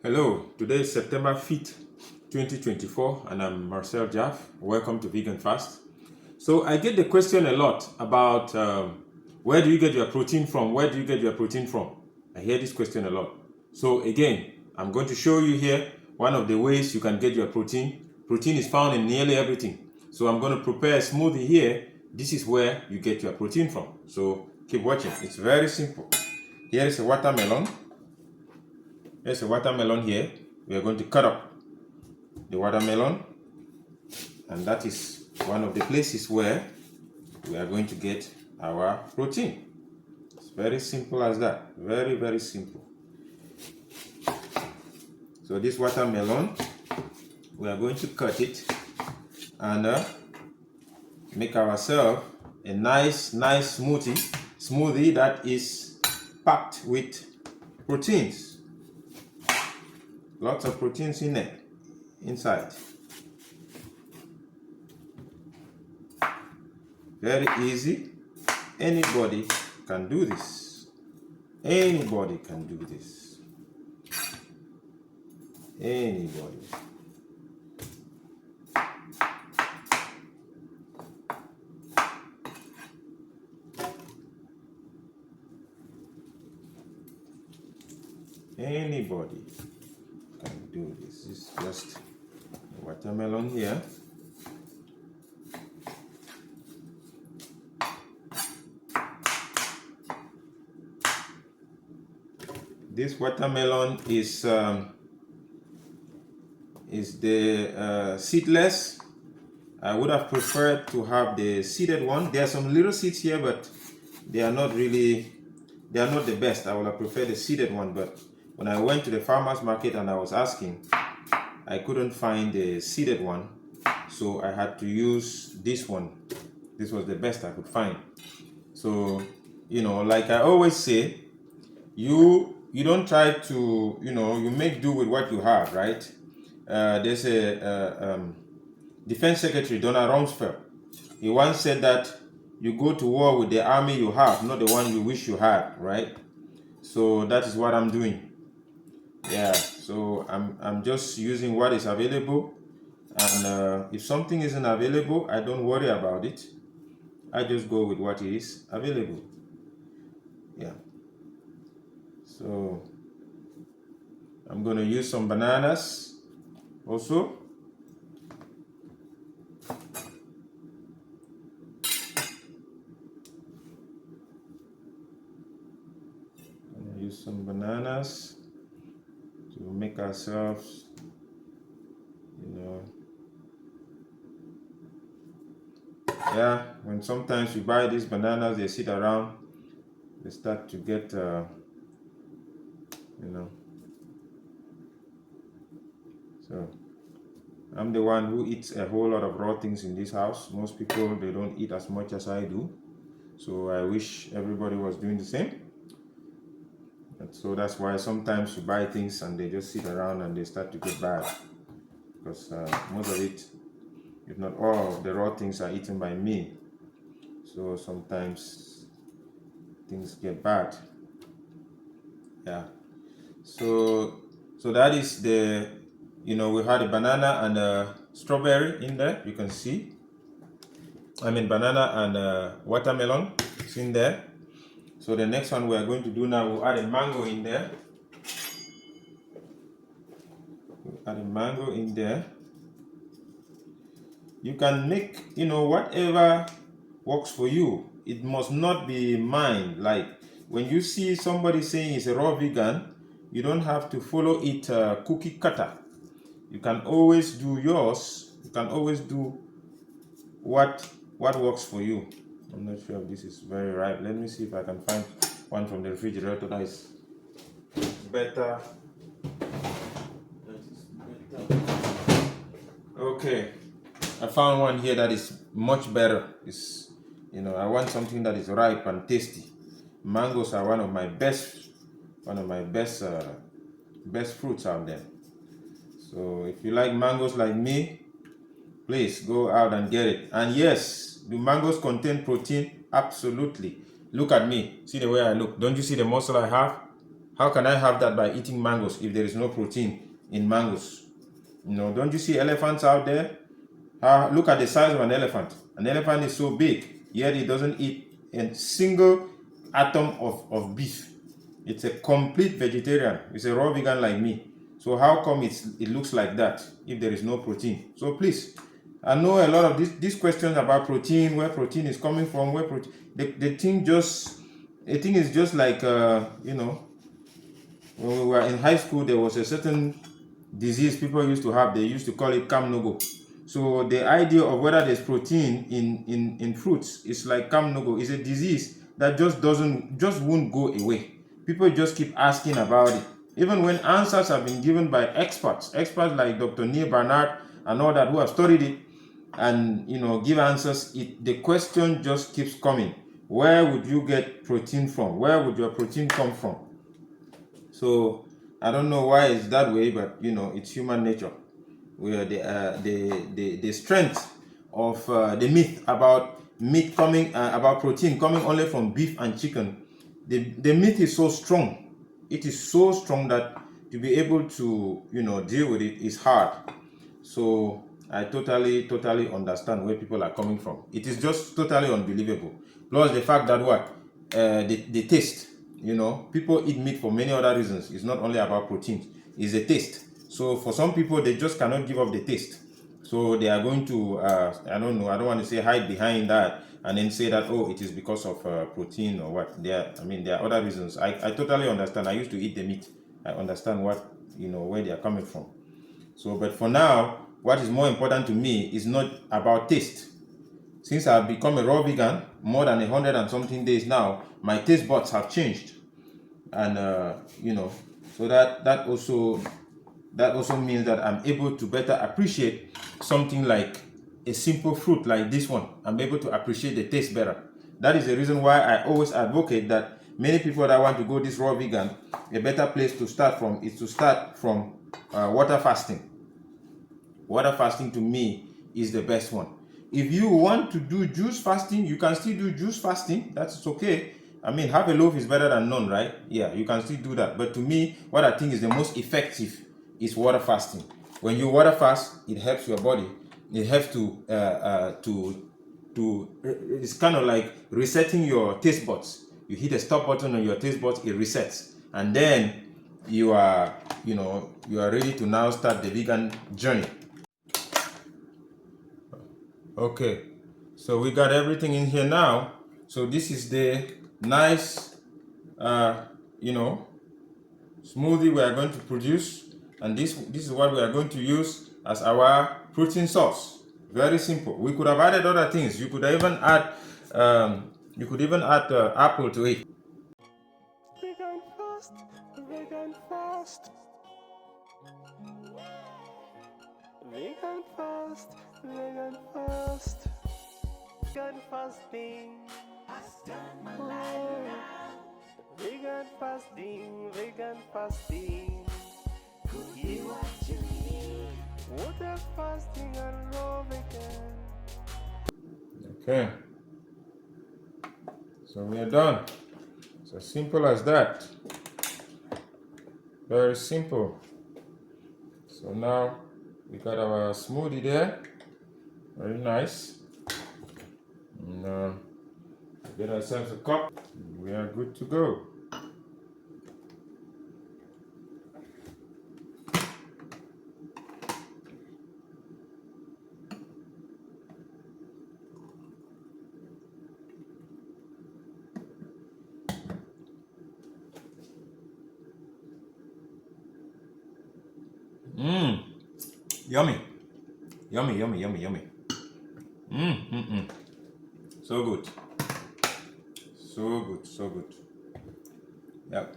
Hello, today is September 5th, 2024, and I'm Marcel Jaff. Welcome to Vegan Fast. So, I get the question a lot about where do you get your protein from? Where do you get your protein from? I hear this question a lot. So, again, I'm going to show you here one of the ways you can get your protein. Protein is found in nearly everything. So, I'm going to prepare a smoothie here. This is where you get your protein from. So, keep watching. It's very simple. Here is a watermelon. There's a watermelon here. We are going to cut up the watermelon, and that is one of the places where we are going to get our protein. It's very simple as that. Very, very simple. So this watermelon, we are going to cut it and make ourselves a nice smoothie that is packed with proteins. Lots of proteins in there, inside. Very easy. Anybody can do this. Anybody can do this. Anybody. Anybody can do this. This is just a watermelon here. This watermelon is the seedless. I would have preferred to have the seeded one. There are some little seeds here, but they are not the best. I would have preferred the seeded one, but when I went to the farmer's market and I was asking, I couldn't find the seeded one, so I had to use this one. This was the best I could find. So, like I always say, you don't try to, you make do with what you have, right? There's a Defense Secretary Donald Rumsfeld. He once said that you go to war with the army you have, not the one you wish you had, right? So that is what I'm doing. Yeah, so I'm just using what is available, and if something isn't available, I don't worry about it. I just go with what is available. Yeah. So I'm going to use some bananas also. I'm going to use some bananas to make ourselves, yeah, when sometimes you buy these bananas, they sit around, they start to get, so I'm the one who eats a whole lot of raw things in this house. Most people, they don't eat as much as I do. So I wish everybody was doing the same. And so that's why sometimes you buy things and they just sit around and they start to get bad. Because most of it, if not all of the raw things, are eaten by me. So sometimes things get bad. Yeah. So that is the, we had a banana and a strawberry in there. You can see. Banana and watermelon is in there. So the next one we are going to do now, we'll add a mango in there. We'll add a mango in there. You can make, whatever works for you. It must not be mine. Like when you see somebody saying it's a raw vegan, you don't have to follow it cookie cutter. You can always do yours. You can always do what works for you. I'm not sure if this is very ripe. Let me see if I can find one from the refrigerator that is better. Okay, I found one here that is much better. It's, I want something that is ripe and tasty. Mangoes are one of my best fruits out there. So if you like mangoes like me, please go out and get it. And yes, do mangoes contain protein? Absolutely. Look at me. See the way I look. Don't you see the muscle I have? How can I have that by eating mangoes if there is no protein in mangoes? You know, don't you see elephants out there? Look at the size of an elephant. An elephant is so big, yet it doesn't eat a single atom of beef. It's a complete vegetarian. It's a raw vegan like me. So how come it looks like that if there is no protein? So please, I know a lot of these questions about protein, where protein is coming from, where protein, the thing is just like you know, when we were in high school, there was a certain disease people used to have. They used to call it kamnogo. So the idea of whether there's protein in fruits is like kamnogo. It's a disease that just won't go away. People just keep asking about it. Even when answers have been given by experts like Dr. Neil Barnard and all that who have studied it and you know give answers, the question just keeps coming. Where would you get protein from? Where would your protein come from? So I don't know why it's that way, but you know it's human nature. Where the strength of the myth about meat coming about protein coming only from beef and chicken, the myth is so strong. It is so strong that to be able to you know deal with it is hard. So I totally understand where people are coming from. It is just totally unbelievable. Plus the fact that the taste. You know, people eat meat for many other reasons. It's not only about protein. It's a taste. So for some people, they just cannot give up the taste. So they are going to, I don't know, I don't want to say hide behind that and then say that, oh, it is because of protein or what. There are other reasons. I totally understand. I used to eat the meat. I understand what, you know, where they are coming from. So, but for now, what is more important to me is not about taste. Since I've become a raw vegan more than 100 and something days now, my taste buds have changed, and you know, so that also means that I'm able to better appreciate something like a simple fruit like this one. I'm able to appreciate the taste better. That is the reason why I always advocate that many people that want to go this raw vegan, a better place to start from is to start from water fasting. Water fasting to me is the best one. If you want to do juice fasting, you can still do juice fasting. That's okay. I mean, half a loaf is better than none, right? Yeah, you can still do that. But to me, what I think is the most effective is water fasting. When you water fast, it helps your body. It helps it's kind of like resetting your taste buds. You hit the stop button on your taste buds, it resets, and then you are ready to now start the vegan journey. Okay, so we got everything in here now. So this is the nice, smoothie we are going to produce, and this is what we are going to use as our protein source. Very simple. We could have added other things. You could even add, apple to it. Vegan fast, vegan fast. Vegan fast, vegan fast. Vegan fasting. Vegan fasting, vegan fasting. Eat what you need. Water fasting and raw vegan. Okay. So we are done. It's as simple as that. Very simple. So now we got our smoothie there. Very nice. And get ourselves a cup. We are good to go. Yummy. Yummy, yummy, yummy, yummy. So good. So good, so good. Yep.